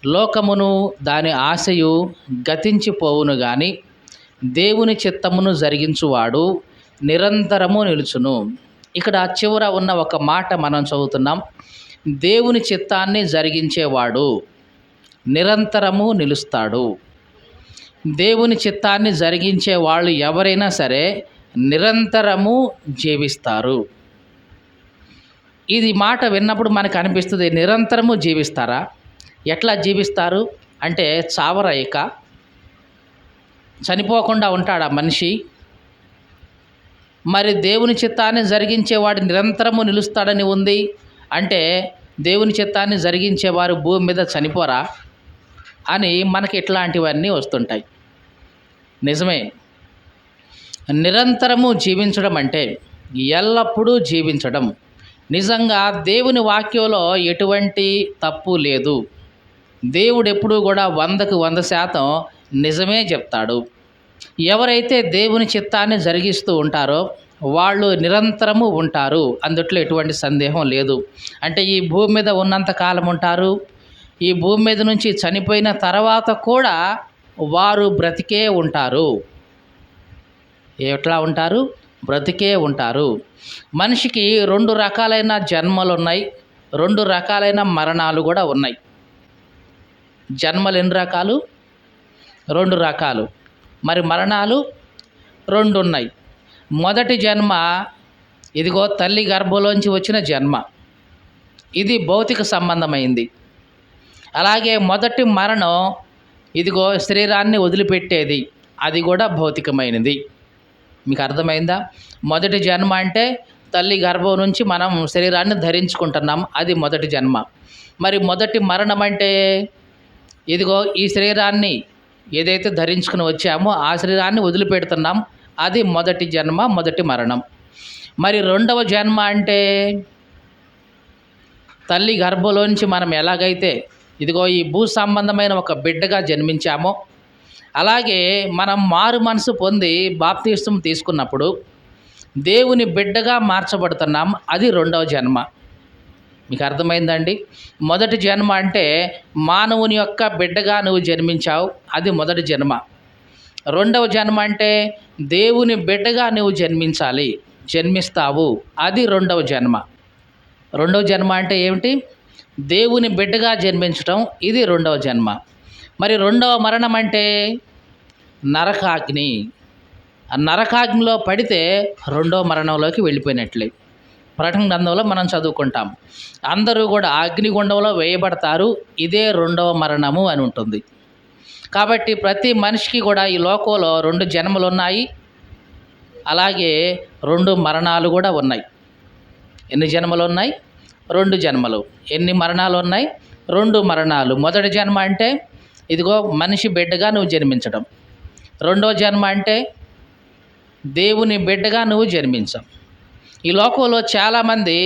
లోకమును దాని ఆశయు గతించిపోవును గాని దేవుని చిత్తమును జరిగించువాడు నిరంతరము నిలుచును. ఇక్కడ చివర ఉన్న ఒక మాట మనం చదువుతున్నాం. దేవుని చిత్తాన్ని జరిగించేవాడు నిరంతరము నిలుస్తాడు. దేవుని చిత్తాన్ని జరిగించే వాళ్ళు ఎవరైనా సరే నిరంతరము జీవిస్తారు. ఇది మాట విన్నప్పుడు మనకు అనిపిస్తుంది, నిరంతరము జీవిస్తారా? ఎట్లా జీవిస్తారు అంటే చావరా, ఇక చనిపోకుండా ఉంటాడా మనిషి? మరి దేవుని చిత్తాన్ని జరిగించేవాడు నిరంతరము నిలుస్తాడని ఉంది అంటే దేవుని చిత్తాన్ని జరిగించేవారు భూమి మీద చనిపోరా అని మనకి ఇట్లాంటివన్నీ వస్తుంటాయి. నిజమే, నిరంతరము జీవించడం అంటే ఎల్లప్పుడూ జీవించడం. నిజంగా దేవుని వాక్యంలో ఎటువంటి తప్పు లేదు. దేవుడు ఎప్పుడూ కూడా 100కు 100% నిజమే చెప్తాడు. ఎవరైతే దేవుని చిత్తాన్ని జరిగిస్తూ ఉంటారో వాళ్ళు నిరంతరము ఉంటారు, అందుట్లో ఎటువంటి సందేహం లేదు. అంటే ఈ భూమి మీద ఉన్నంత కాలం ఉంటారు. ఈ భూమి మీద నుంచి చనిపోయిన తర్వాత కూడా వారు బ్రతికే ఉంటారు. ఎట్లా ఉంటారు? బ్రతికే ఉంటారు. మనిషికి 2 రకాలైన జన్మలు ఉన్నాయి, 2 రకాలైన మరణాలు కూడా ఉన్నాయి. జన్మలు ఎన్ని రకాలు? 2 రకాలు. మరి మరణాలు 2 ఉన్నాయి. మొదటి జన్మ ఇదిగో తల్లి గర్భంలోంచి వచ్చిన జన్మ, ఇది భౌతిక సంబంధమైంది. అలాగే మొదటి మరణం ఇదిగో శరీరాన్ని వదిలిపెట్టేది, అది కూడా భౌతికమైనది. మీకు అర్థమైందా? మొదటి జన్మ అంటే తల్లి గర్భం నుంచి మనం శరీరాన్ని ధరించుకుంటున్నాం, అది మొదటి జన్మ. మరి మొదటి మరణం అంటే ఇదిగో ఈ శరీరాన్ని ఏదైతే ధరించుకుని వచ్చామో ఆ శరీరాన్ని వదిలిపెడుతున్నాం, అది మొదటి జన్మ, మొదటి మరణం. మరి రెండవ జన్మ అంటే తల్లి గర్భంలోంచి మనం ఎలాగైతే ఇదిగో ఈ భూ సంబంధమైన ఒక బిడ్డగా జన్మించామో అలాగే మనం మారు మనసు పొంది బాప్తిస్మం తీసుకున్నప్పుడు దేవుని బిడ్డగా మార్చబడుతున్నాం, అది రెండవ జన్మ. మీకు అర్థమైందండి? మొదటి జన్మ అంటే మానవుని యొక్క బిడ్డగా నువ్వు జన్మించావు, అది మొదటి జన్మ. రెండవ జన్మ అంటే దేవుని బిడ్డగా నువ్వు జన్మిస్తావు, అది రెండవ జన్మ. రెండవ జన్మ అంటే ఏమిటి? దేవుని బిడ్డగా జన్మించటం, ఇది రెండవ జన్మ. మరి రెండవ మరణం అంటే నరకాగ్ని. ఆ నరకాగ్నిలో పడితే రెండవ మరణంలోకి వెళ్ళిపోయినట్లే. ప్రకటన గ్రంథంలో మనం చదువుకుంటాం, అందరూ కూడా అగ్నిగుండంలో వేయబడతారు, ఇదే రెండవ మరణము అని ఉంటుంది. కాబట్టి ప్రతి మనిషికి కూడా ఈ లోకంలో 2 జన్మలు ఉన్నాయి, అలాగే 2 మరణాలు కూడా ఉన్నాయి. ఎన్ని జన్మలు ఉన్నాయి? 2 జన్మలు. ఎన్ని మరణాలు ఉన్నాయి? 2 మరణాలు. మొదటి జన్మ అంటే ఇదిగో మనిషి బిడ్డగా నువ్వు జన్మించడం. రెండవ జన్మ అంటే దేవుని బిడ్డగా నువ్వు జన్మించావు. ఈ లోకంలో చాలామంది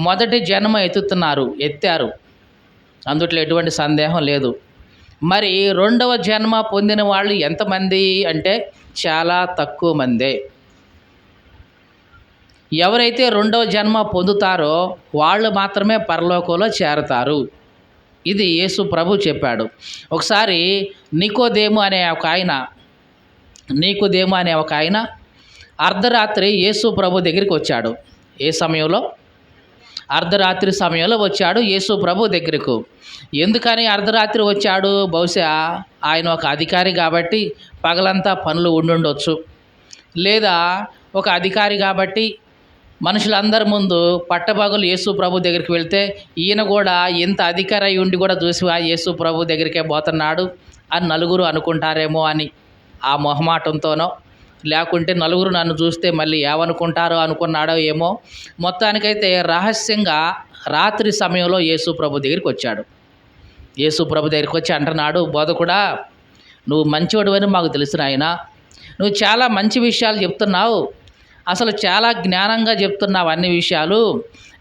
మొదటి జన్మ ఎత్తారు, అందుట్లో ఎటువంటి సందేహం లేదు. మరి రెండవ జన్మ పొందిన వాళ్ళు ఎంతమంది అంటే చాలా తక్కువ మందే. ఎవరైతే రెండవ జన్మ పొందుతారో వాళ్ళు మాత్రమే పరలోకంలో చేరతారు. ఇది యేసు ప్రభు చెప్పాడు. ఒకసారి నికోదేము అనే ఒక ఆయన అర్ధరాత్రి యేసు ప్రభు దగ్గరికి వచ్చాడు. ఏ సమయంలో? అర్ధరాత్రి సమయంలో వచ్చాడు యేసు ప్రభు దగ్గరకు. ఎందుకని అర్ధరాత్రి వచ్చాడు? బహుశా ఆయన ఒక అధికారి కాబట్టి పగలంతా పనులు ఉండుండొచ్చు, లేదా ఒక అధికారి కాబట్టి మనుషులందరి ముందు పట్టపగలు యేసు ప్రభు దగ్గరికి వెళ్తే ఈయన కూడా ఇంత అధికారి అయి ఉండి కూడా చూసి యేసు ప్రభు దగ్గరికే పోతున్నాడు అని నలుగురు అనుకుంటారేమో అని ఆ మొహమాటంతోనో, లేకుంటే నలుగురు నన్ను చూస్తే మళ్ళీ ఏమనుకుంటారో అనుకున్నాడో ఏమో, మొత్తానికైతే రహస్యంగా రాత్రి సమయంలో యేసు ప్రభు దగ్గరికి వచ్చాడు. యేసు ప్రభు దగ్గరికి వచ్చి అంటున్నాడు, బోధకుడా, నువ్వు మంచివాడు అని మాకు తెలుసు నాయనా, నువ్వు చాలా మంచి విషయాలు చెప్తున్నావు, అసలు చాలా జ్ఞానంగా చెప్తున్నావు అన్ని విషయాలు.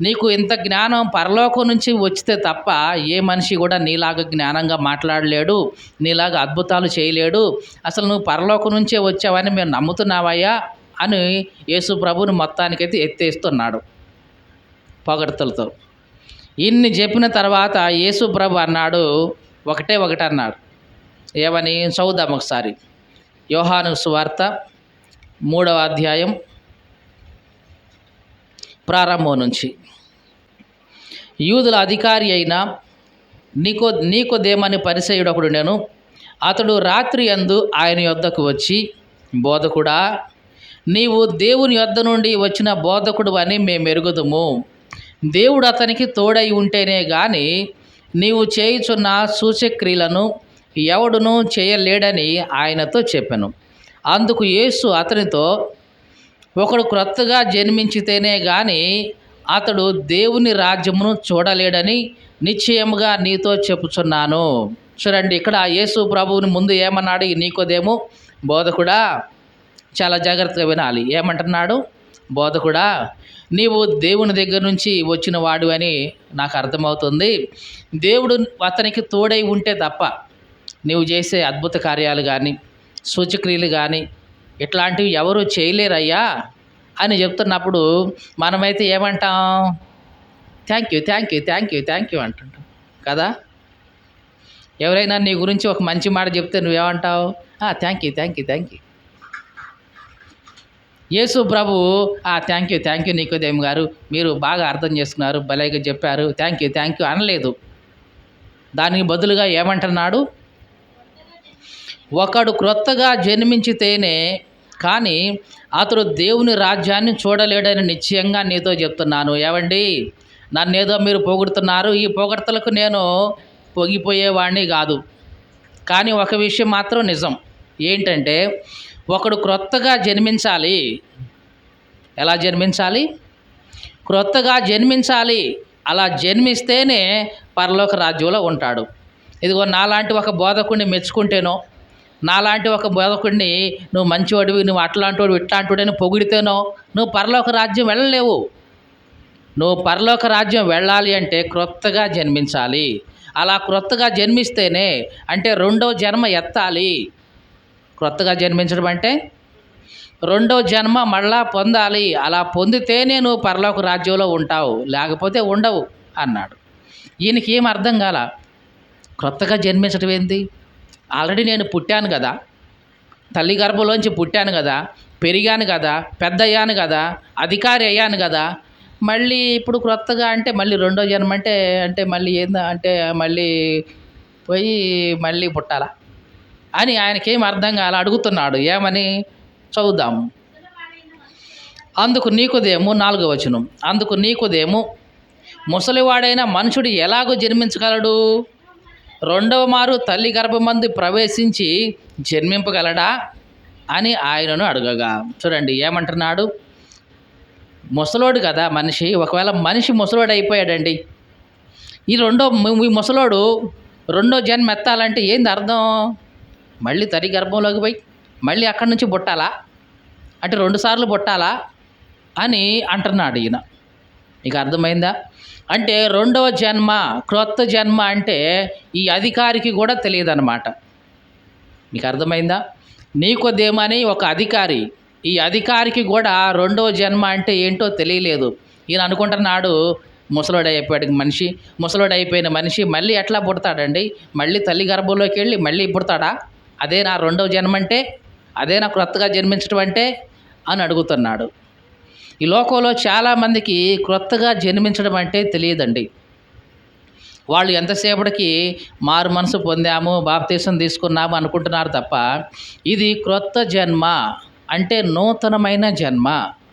నీకు ఇంత జ్ఞానం పరలోకం నుంచి వచ్చితే తప్ప ఏ మనిషి కూడా నీలాగా జ్ఞానంగా మాట్లాడలేడు, నీలాగా అద్భుతాలు చేయలేడు. అసలు నువ్వు పరలోకం నుంచే వచ్చావని మేము నమ్ముతున్నావయ్యా అని యేసు ప్రభుని మొత్తానికైతే ఎత్తేస్తున్నాడు పొగడ్తలతో. ఇన్ని చెప్పిన తర్వాత యేసు ప్రభు అన్నాడు, ఒకటే ఒకటి అన్నాడు. ఏమని చదువుదాం ఒకసారి. యోహాను సువార్త 3వ అధ్యాయం ప్రారంభం నుంచి. యూదుల అధికారి అయిన నీకోదేమని పరిసయ్యుడు ఒకడు నేను. అతడు రాత్రి యందు ఆయన యొద్దకు వచ్చి, బోధకుడా, నీవు దేవుని యొద్ద నుండి వచ్చిన బోధకుడు అని మేము ఎరుగుదుము. దేవుడు అతనికి తోడై ఉంటేనే గాని నీవు చేయుచున్న సూచక్రియలను ఎవడునూ చేయలేడని ఆయనతో చెప్పెను. అందుకు యేసు అతనితో, ఒకడు క్రొత్తగా జన్మించితేనే గాని అతడు దేవుని రాజ్యమును చూడలేడని నిశ్చయముగా నీతో చెప్పుచున్నాను. చూడండి, ఇక్కడ యేసు ప్రభువుని ముందు ఏమన్నాడు ఈ నీకోదేము? బోధకుడా, చాలా జాగ్రత్తగా వినాలి. ఏమంటున్నాడు? బోధకుడా, నీవు దేవుని దగ్గర నుంచి వచ్చిన వాడు అని నాకు అర్థమవుతుంది. దేవుడు అతనికి తోడై ఉంటే తప్ప నీవు చేసే అద్భుత కార్యాలు కానీ సూచక్రియలు కానీ ఇట్లాంటివి ఎవరు చేయలేరయ్యా అని చెప్తున్నప్పుడు మనమైతే ఏమంటాం? Thank you thank you thank you thank you అంటుంటాం కదా. ఎవరైనా నీ గురించి ఒక మంచి మాట చెప్తే నువ్వేమంటావు? Thank you thank you thank you. Yesu ప్రభు థ్యాంక్ యూ నీకోదేము గారు, మీరు బాగా అర్థం చేసుకున్నారు, భలేగా చెప్పారు, థ్యాంక్ యూ అనలేదు. దానికి బదులుగా ఏమంటున్నాడు? ఒకడు క్రొత్తగా జన్మించితేనే కానీ అతడు దేవుని రాజ్యాన్ని చూడలేడని నిశ్చయంగా నీతో చెప్తున్నాను. ఏవండి, నన్నేదో మీరు పొగుడుతున్నారు. ఈ పొగడ్తలకు నేను పొగిపోయేవాడిని కాదు. కానీ ఒక విషయం మాత్రం నిజం. ఏంటంటే, ఒకడు క్రొత్తగా జన్మించాలి. ఎలా జన్మించాలి? క్రొత్తగా జన్మించాలి. అలా జన్మిస్తేనే పరలోక రాజ్యంలో ఉంటాడు. ఇదిగో నాలాంటి ఒక బోధకుడిని మెచ్చుకుంటేనో, నాలాంటి ఒక బోధకుడిని నువ్వు మంచివాడివి, నువ్వు అట్లాంటివాడు ఇట్లాంటివాడని పొగిడితేనో నువ్వు పరలోక రాజ్యం వెళ్ళలేవు. నువ్వు పరలోక రాజ్యం వెళ్ళాలి అంటే క్రొత్తగా జన్మించాలి. అలా క్రొత్తగా జన్మిస్తేనే, అంటే రెండో జన్మ ఎత్తాలి. క్రొత్తగా జన్మించడం అంటే రెండో జన్మ మళ్ళా పొందాలి. అలా పొందితేనే నువ్వు పరలోక రాజ్యంలో ఉంటావు, లేకపోతే ఉండవు అన్నాడు. ఈయనకి ఏం అర్థం కాల. క్రొత్తగా జన్మించడం ఏంది? ఆల్రెడీ నేను పుట్టాను కదా, తల్లి గర్భంలోంచి పుట్టాను కదా, పెరిగాను కదా, పెద్ద అయ్యాను కదా, అధికారి అయ్యాను కదా, మళ్ళీ ఇప్పుడు క్రొత్తగా అంటే మళ్ళీ రెండో జన్మ అంటే మళ్ళీ ఏందా అంటే మళ్ళీ పోయి మళ్ళీ పుట్టాలా అని ఆయనకేం అర్థం కాల. అడుగుతున్నాడు. ఏమని? చదువుదాము. అందుకు నీకోదేము 4వ వచనం. అందుకు నీకోదేము, ముసలివాడైన మనుషుడు ఎలాగో జన్మించగలడు? రెండవ మారు తల్లి గర్భమందు ప్రవేశించి జన్మింపగలడా అని ఆయనను అడగగా. చూడండి ఏమంటున్నాడు. ముసలోడు కదా మనిషి. ఒకవేళ మనిషి ముసలోడు అయిపోయాడండి, ఈ ముసలోడు రెండో జన్మ ఎత్తాలంటే ఏంది అర్థం? మళ్ళీ తల్లి గర్భంలోకి పోయి మళ్ళీ అక్కడి నుంచి పుట్టాలా అంటే 2 సార్లు పుట్టాలా అని అంటున్నాడు ఈయన. మీకు అర్థమైందా? అంటే రెండవ జన్మ, క్రొత్త జన్మ అంటే ఈ అధికారికి కూడా తెలియదన్నమాట. మీకు అర్థమైందా? నీకోదేమని ఒక అధికారి, ఈ అధికారికి కూడా రెండవ జన్మ అంటే ఏంటో తెలియలేదు. ఈయన అనుకుంటున్నాడు ముసలోడైపోయిన మనిషి మళ్ళీ ఎట్లా పుడతాడండి? మళ్ళీ తల్లి గర్భంలోకి వెళ్ళి మళ్ళీ పుడతాడా? అదే నా రెండవ జన్మ అంటే, అదే నా క్రొత్తగా జన్మించడం అంటే అని అడుగుతున్నాడు. ఈ లోకంలో చాలామందికి క్రొత్తగా జన్మించడం అంటే తెలియదండి. వాళ్ళు ఎంతసేపటికి మారు మనసు పొందాము, బాప్తీసం తీసుకున్నాము అనుకుంటున్నారు తప్ప ఇది క్రొత్త జన్మ అంటే నూతనమైన జన్మ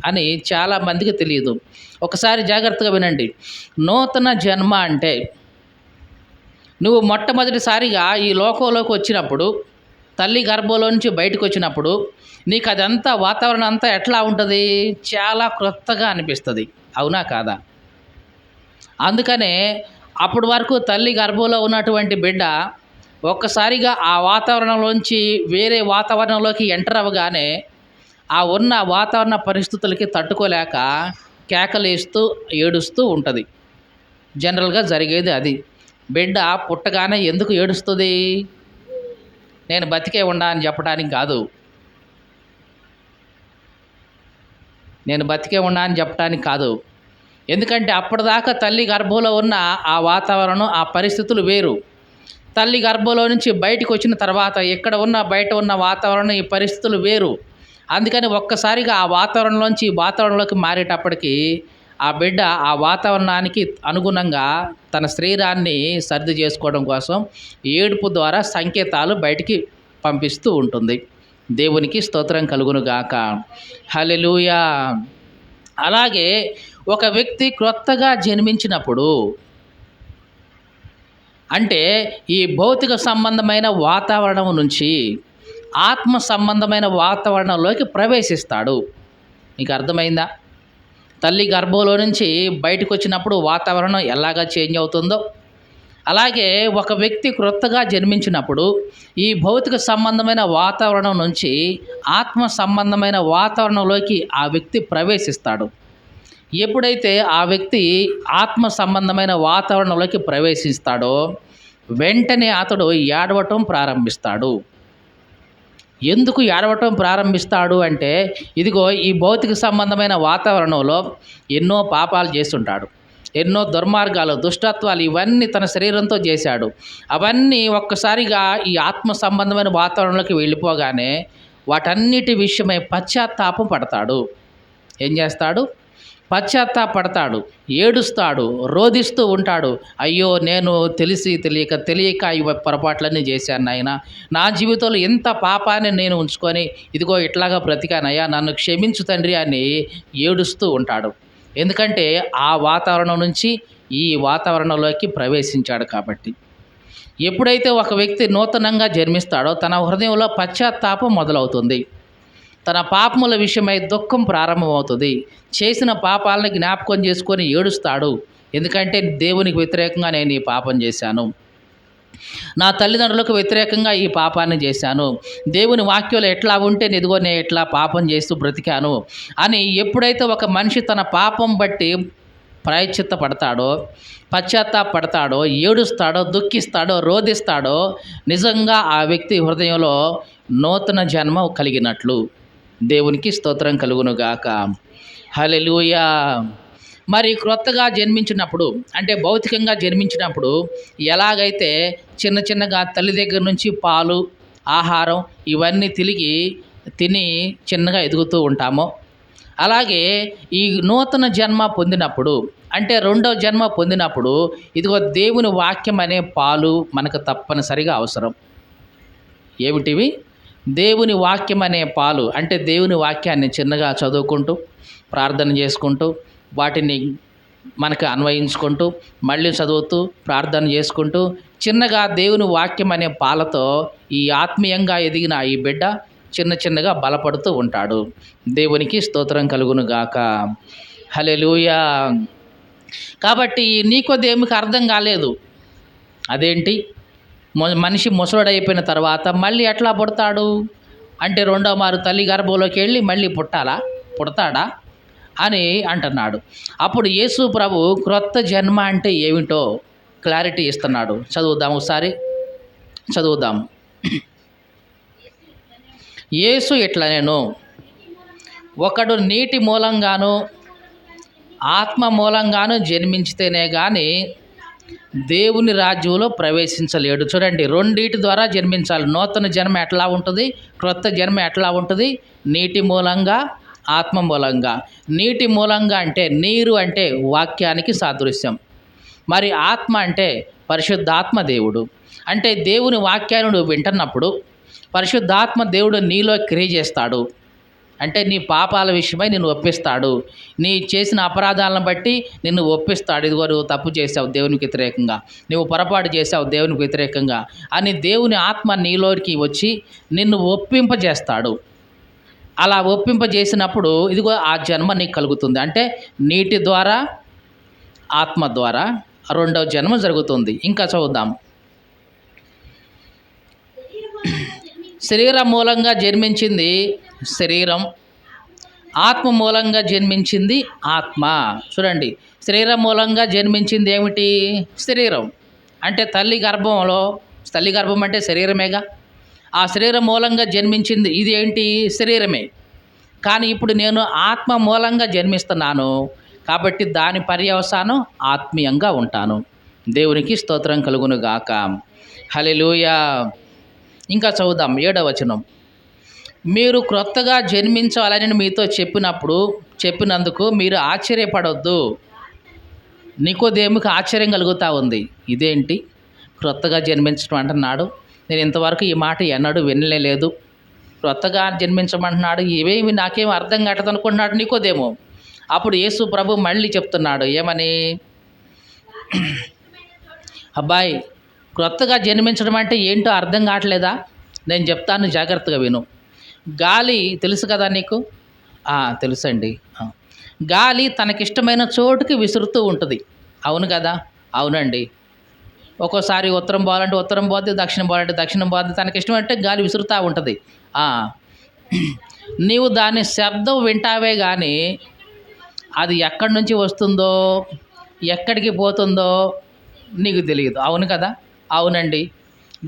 అని చాలామందికి తెలియదు. ఒకసారి జాగ్రత్తగా వినండి. నూతన జన్మ అంటే నువ్వు మొట్టమొదటిసారిగా ఈ లోకంలోకి వచ్చినప్పుడు, తల్లి గర్భంలో నుంచి బయటకు వచ్చినప్పుడు నీకు అదంతా వాతావరణం అంతా ఎట్లా ఉంటుంది? చాలా క్రొత్తగా అనిపిస్తుంది. అవునా కాదా? అందుకనే అప్పటి వరకు తల్లి గర్భంలో ఉన్నటువంటి బిడ్డ ఒక్కసారిగా ఆ వాతావరణంలోంచి వేరే వాతావరణంలోకి ఎంటర్ అవ్వగానే ఆ ఉన్న వాతావరణ పరిస్థితులకి తట్టుకోలేక కేకలేస్తూ ఏడుస్తూ ఉంటుంది. జనరల్గా జరిగేది అది. బిడ్డ పుట్టగానే ఎందుకు ఏడుస్తుంది? నేను బతికే ఉన్నా అని చెప్పడానికి కాదు, ఎందుకంటే అప్పటిదాకా తల్లి గర్భంలో ఉన్న ఆ వాతావరణం, ఆ పరిస్థితులు వేరు. తల్లి గర్భంలో నుంచి బయటికి వచ్చిన తర్వాత ఇక్కడ ఉన్న బయట ఉన్న వాతావరణం ఈ పరిస్థితులు వేరు. అందుకని ఒక్కసారిగా ఆ వాతావరణంలోంచి ఈ వాతావరణంలోకి మారేటప్పటికి ఆ బిడ్డ ఆ వాతావరణానికి అనుగుణంగా తన శరీరాన్ని సర్ది చేసుకోవడం కోసం ఏడుపు ద్వారా సంకేతాలు బయటికి పంపిస్తూ ఉంటుంది. దేవునికి స్తోత్రం కలుగును గాక. హల్లెలూయా. అలాగే ఒక వ్యక్తి క్రొత్తగా జన్మించినప్పుడు అంటే ఈ భౌతిక సంబంధమైన వాతావరణం నుంచి ఆత్మ సంబంధమైన వాతావరణంలోకి ప్రవేశిస్తాడు. మీకు అర్థమైందా? తల్లి గర్భంలో నుంచి బయటకు వచ్చినప్పుడు వాతావరణం ఎలాగా చేంజ్ అవుతుందో, అలాగే ఒక వ్యక్తి క్రొత్తగా జన్మించినప్పుడు ఈ భౌతిక సంబంధమైన వాతావరణం నుంచి ఆత్మ సంబంధమైన వాతావరణంలోకి ఆ వ్యక్తి ప్రవేశిస్తాడు. ఎప్పుడైతే ఆ వ్యక్తి ఆత్మ సంబంధమైన వాతావరణంలోకి ప్రవేశిస్తాడో వెంటనే అతడు ఏడవటం ప్రారంభిస్తాడు. ఎందుకు ఏడవటం ప్రారంభిస్తాడు అంటే, ఇదిగో ఈ భౌతిక సంబంధమైన వాతావరణంలో ఎన్నో పాపాలు చేస్తుంటాడు, ఎన్నో దుర్మార్గాలు, దుష్టత్వాలు ఇవన్నీ తన శరీరంతో చేశాడు. అవన్నీ ఒక్కసారిగా ఈ ఆత్మ సంబంధమైన వాతావరణంలోకి వెళ్ళిపోగానే వాటన్నిటి విషయమై పశ్చాత్తాపం పడతాడు. ఏం చేస్తాడు? పశ్చాత్తాపడతాడు, ఏడుస్తాడు, రోదిస్తూ ఉంటాడు. అయ్యో, నేను తెలియక ఇవి పొరపాట్లన్నీ చేశాను నాయన, నా జీవితంలో ఎంత పాపాన్ని నేను ఉంచుకొని ఇదిగో ఇట్లాగా బ్రతికానయ్యా, నన్ను క్షమించు తండ్రి అని ఏడుస్తూ ఉంటాడు. ఎందుకంటే ఆ వాతావరణం నుంచి ఈ వాతావరణంలోకి ప్రవేశించాడు కాబట్టి. ఎప్పుడైతే ఒక వ్యక్తి నూతనంగా జన్మిస్తాడో తన హృదయంలో పశ్చాత్తాపం మొదలవుతుంది. తన పాపముల విషయమై దుఃఖం ప్రారంభమవుతుంది. చేసిన పాపాలను జ్ఞాపకం చేసుకొని ఏడుస్తాడు. ఎందుకంటే దేవునికి వ్యతిరేకంగా నేను ఈ పాపం చేశాను, నా తల్లిదండ్రులకు వ్యతిరేకంగా ఈ పాపాన్ని చేశాను, దేవుని వాక్యంలో ఎట్లా ఉంటే ఇదిగో నేను ఎట్లా పాపం చేస్తూ బ్రతికాను అని ఎప్పుడైతే ఒక మనిషి తన పాపం బట్టి ప్రాయశ్చిత్తపడతాడో, పశ్చాత్తాపడతాడో, ఏడుస్తాడో, దుఃఖిస్తాడో, రోదిస్తాడో నిజంగా ఆ వ్యక్తి హృదయంలో నూతన జన్మ కలిగినట్లు. దేవునికి స్తోత్రం కలుగునుగాక. హల్లెలూయా. మరి క్రొత్తగా జన్మించినప్పుడు అంటే భౌతికంగా జన్మించినప్పుడు ఎలాగైతే చిన్నగా తల్లి దగ్గర నుంచి పాలు, ఆహారం ఇవన్నీ తిని చిన్నగా ఎదుగుతూ ఉంటామో, అలాగే ఈ నూతన జన్మ పొందినప్పుడు అంటే రెండవ జన్మ పొందినప్పుడు ఇదిగో దేవుని వాక్యం అనే పాలు మనకు తప్పనిసరిగా అవసరం. ఏమిటివి? దేవుని వాక్యం అనే పాలు. అంటే దేవుని వాక్యాన్ని చిన్నగా చదువుకుంటూ, ప్రార్థన చేసుకుంటూ, వాటిని మనకు అన్వయించుకుంటూ, మళ్ళీ చదువుతూ, ప్రార్థన చేసుకుంటూ, చిన్నగా దేవుని వాక్యం అనే పాలతో ఈ ఆత్మీయంగా ఎదిగిన ఈ బిడ్డ చిన్నగా బలపడుతూ ఉంటాడు. దేవునికి స్తోత్రం కలుగును గాక. హల్లెలూయా. కాబట్టి నీకోదేముకి అర్థం కాలేదు. అదేంటి, మనిషి ముసలుడైపోయిన తర్వాత మళ్ళీ ఎట్లా పుడతాడు అంటే రెండో మారు తల్లి గర్భంలోకి వెళ్ళి మళ్ళీ పుడతాడా అని అంటున్నాడు. అప్పుడు యేసు ప్రభు క్రొత్త జన్మ అంటే ఏమిటో క్లారిటీ ఇస్తున్నాడు. చదువుదాం. యేసు ఇట్లనేను, ఒకడు నీటి మూలంగాను ఆత్మ మూలంగాను జన్మించితేనే కానీ దేవుని రాజ్యంలో ప్రవేశించలేడు. చూడండి, రెండింటి ద్వారా జన్మించాలి. నూతన జన్మ ఎట్లా ఉంటుంది, క్రొత్త జన్మ ఎట్లా ఉంటుంది? నీటి మూలంగా, ఆత్మ మూలంగా. నీటి మూలంగా అంటే నీరు అంటే వాక్యానికి సాదృశ్యం. మరి ఆత్మ అంటే పరిశుద్ధాత్మ దేవుడు. అంటే దేవుని వాక్యాన్ని నువ్వు వింటున్నప్పుడు పరిశుద్ధాత్మ దేవుడు నీలో క్రియ చేస్తాడు. అంటే నీ పాపాల విషయమై నిన్ను ఒప్పిస్తాడు, నీ చేసిన అపరాధాలను బట్టి నిన్ను ఒప్పిస్తాడు. ఇదిగో నువ్వు తప్పు చేసావు దేవునికి వ్యతిరేకంగా, నువ్వు పొరపాటు చేసావు దేవునికి వ్యతిరేకంగా అని దేవుని ఆత్మ నీలోకి వచ్చి నిన్ను ఒప్పింపజేస్తాడు. అలా ఒప్పింపజేసినప్పుడు ఇదిగో ఆ జన్మ నీకు కలుగుతుంది. అంటే నీటి ద్వారా, ఆత్మ ద్వారా రెండవ జన్మ జరుగుతుంది. ఇంకా చదువుదాం. శరీరం మూలంగా జన్మించింది శరీరం, ఆత్మ మూలంగా జన్మించింది ఆత్మ. చూడండి, శరీరం మూలంగా జన్మించింది ఏమిటి? శరీరం. అంటే తల్లి గర్భం అంటే శరీరమేగా. ఆ శరీరం మూలంగా జన్మించింది ఇది ఏంటి? శరీరమే. కానీ ఇప్పుడు నేను ఆత్మ మూలంగా జన్మిస్తున్నాను కాబట్టి దాని పర్యవసానం ఆత్మీయంగా ఉంటాను. దేవునికి స్తోత్రం కలుగును గాక. హల్లెలూయా. ఇంకా చదువుదాం 7వ వచనం. మీరు క్రొత్తగా జన్మించాలని మీతో చెప్పినందుకు మీరు ఆశ్చర్యపడొద్దు. నికోదేముకి ఆశ్చర్యం కలుగుతూ ఉంది. ఇదేంటి క్రొత్తగా జన్మించడం అంటున్నాడు, నేను ఇంతవరకు ఈ మాట ఎన్నడూ వినలేదు. క్రొత్తగా జన్మించమంటున్నాడు, ఇవేమి నాకేం అర్థం కావట్లేదు అనుకుంటున్నాడు నికోదేము. అప్పుడు యేసు ప్రభు మళ్ళీ చెప్తున్నాడు ఏమని, అబ్బాయి క్రొత్తగా జన్మించడం అంటే ఏంటో అర్థం కావట్లేదా? నేను చెప్తాను, జాగ్రత్తగా విను. గాలి తెలుసు కదా నీకు? తెలుసండి. గాలి తనకిష్టమైన చోటుకి విసురుతూ ఉంటుంది, అవును కదా? అవునండి. ఒక్కోసారి ఉత్తరం పోవాలంటే ఉత్తరం పోద్ది, దక్షిణం పోవాలంటే దక్షిణం పోద్ది. తనకిష్టం అంటే గాలి విసురుతూ ఉంటుంది. నీవు దాని శబ్దం వింటావే కానీ అది ఎక్కడి నుంచి వస్తుందో ఎక్కడికి పోతుందో నీకు తెలియదు, అవును కదా? అవునండి.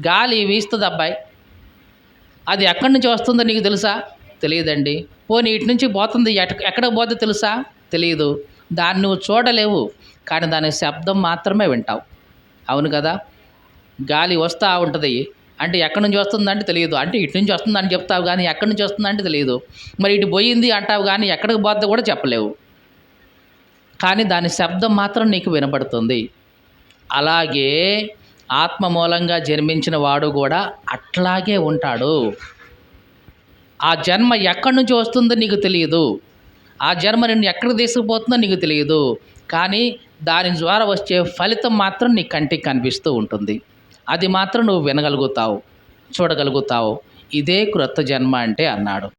గాలి వీస్తుంది అబ్బాయి, అది ఎక్కడి నుంచి వస్తుందో నీకు తెలుసా? తెలియదండి. పోనీ ఇటు నుంచి పోతుంది, ఎక్కడికి పోతుందో తెలుసా? తెలియదు. దాన్ని నువ్వు చూడలేవు, కానీ దాని శబ్దం మాత్రమే వింటావు, అవును కదా? గాలి వస్తూ ఉంటుంది అంటే ఎక్కడి నుంచి వస్తుందంటే తెలియదు, అంటే ఇటు నుంచి వస్తుందని చెప్తావు కానీ ఎక్కడి నుంచి వస్తుందంటే తెలియదు. మరి ఇటు పోయింది అంటావు కానీ ఎక్కడికి పోతుందో కూడా చెప్పలేవు, కానీ దాని శబ్దం మాత్రం నీకు వినబడుతుంది. అలాగే ఆత్మ మూలంగా జన్మించిన వాడు కూడా అట్లాగే ఉంటాడు. ఆ జన్మ ఎక్కడి నుంచి వస్తుందో నీకు తెలియదు, ఆ జన్మ నిన్ను ఎక్కడికి తీసుకుపోతుందో నీకు తెలియదు, కానీ దాని ద్వారా వచ్చే ఫలితం మాత్రం నీ కంటికి కనిపిస్తూ ఉంటుంది. అది మాత్రం నువ్వు వినగలుగుతావు, చూడగలుగుతావు. ఇదే క్రొత్త జన్మ అంటే అన్నాడు.